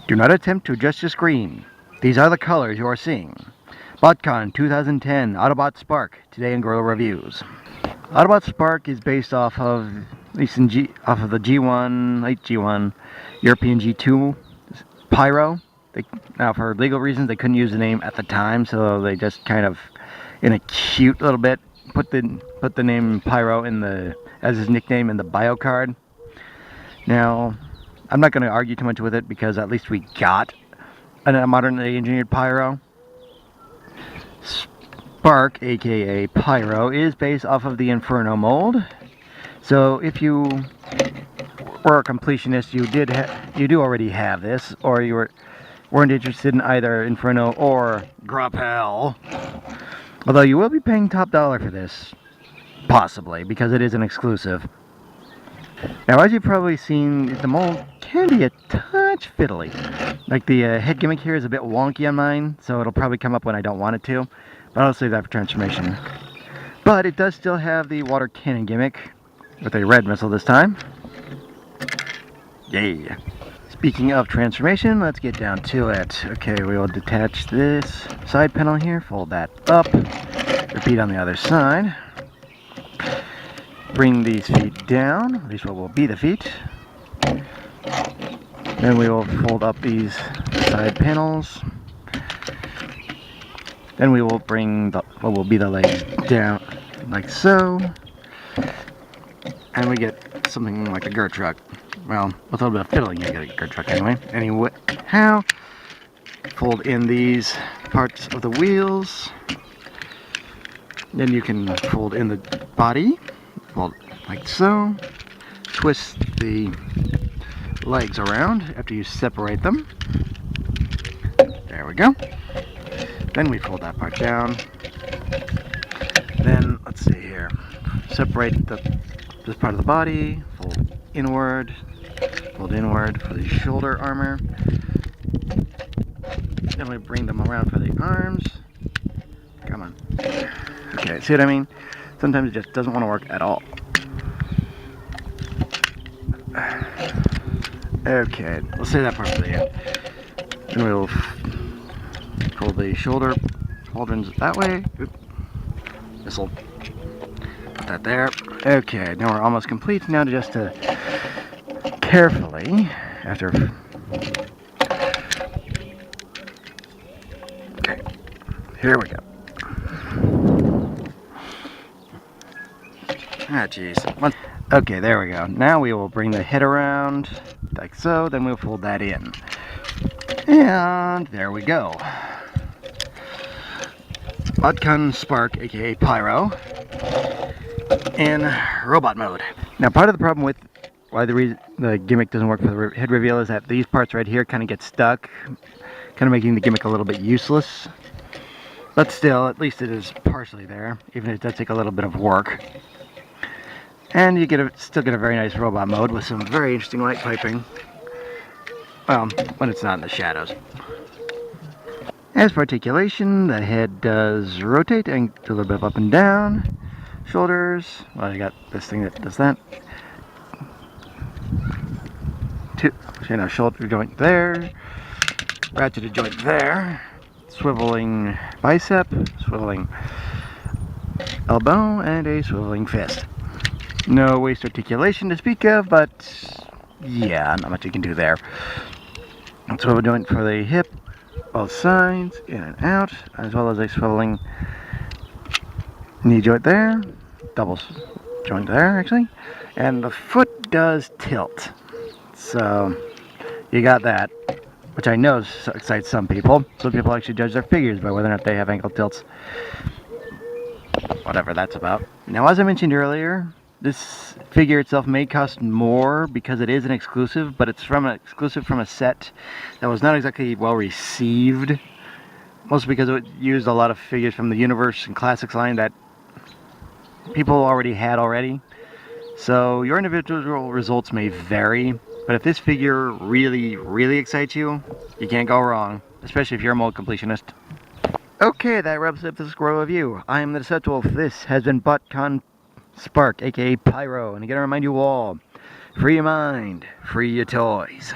Do not attempt to adjust your screen. These are the colors you are seeing. Botcon 2010 Autobot Spark, today in Guerrilla Reviews. Autobot Spark is based off of, at least in off of the G1, late G1, European G2 Pyro. Now for legal reasons they couldn't use the name at the time, so they just kind of, in a cute little bit, put the name Pyro as his nickname in the bio card. Now, I'm not going to argue too much with it because at least we got a modernly engineered Pyro. Spark, aka Pyro, is based off of the Inferno mold. So if you were a completionist, you do already have this, or you weren't interested in either Inferno or Grapple. Although you will be paying top dollar for this, possibly, because it is an exclusive. Now, as you've probably seen, the mold can be a touch fiddly. Like the head gimmick here is a bit wonky on mine, so it'll probably come up when I don't want it to. But I'll save that for transformation. But it does still have the water cannon gimmick, with a red missile this time. Yay! Speaking of transformation, let's get down to it. Okay, we will detach this side panel here, fold that up, repeat on the other side. Bring these feet down, at least what will be the feet. Then we will fold up these side panels. Then we will bring what will be the legs down, like so. And we get something like a Gur truck. Well, with a little bit of fiddling, you get a Gur truck anyway. Anyhow, fold in these parts of the wheels. Then you can fold in the body. Fold like so. Twist the legs around after you separate them. There we go. Then we fold that part down. Then, let's see here. Separate this part of the body. Fold inward for the shoulder armor. Then we bring them around for the arms. Come on. Okay, see what I mean? Sometimes it just doesn't want to work at all. Okay, we'll save that part for the end. Then we'll pull the shoulder pauldrons that way. This'll put that there. Okay, now we're almost complete. Now just to carefully, okay, here we go. Ah, jeez. Okay, there we go. Now we will bring the head around, like so, then we'll fold that in. And there we go. Botcon Spark, aka Pyro, in robot mode. Now, part of the problem with why the gimmick doesn't work for the head reveal is that these parts right here kind of get stuck, kind of making the gimmick a little bit useless. But still, at least it is partially there, even if it does take a little bit of work. And you still get a very nice robot mode with some very interesting light piping. Well, when it's not in the shadows. As for articulation, the head does rotate and do a little bit of up and down. Shoulders, well, you got this thing that does that. Shoulder joint there. Ratcheted joint there. Swiveling bicep, swiveling elbow, and a swiveling fist. No waist articulation to speak of, but yeah, not much you can do there. Swivel joint for the hip, both sides, in and out, as well as a swiveling knee joint there, double joint there actually, and the foot does tilt. So you got that, which I know excites some people. Some people actually judge their figures by whether or not they have ankle tilts. Whatever that's about. Now, as I mentioned earlier, this figure itself may cost more because it is an exclusive, but it's exclusive from a set that was not exactly well received. Mostly because it used a lot of figures from the Universe and Classics line that people already had already. So your individual results may vary, but if this figure really, really excites you, you can't go wrong, especially if you're a mold completionist. Okay, that wraps up this Guerrilla review. I am the Deceptiwolf. This has been Botcon Spark, aka Pyro, and again I remind you all, free your mind, free your toys.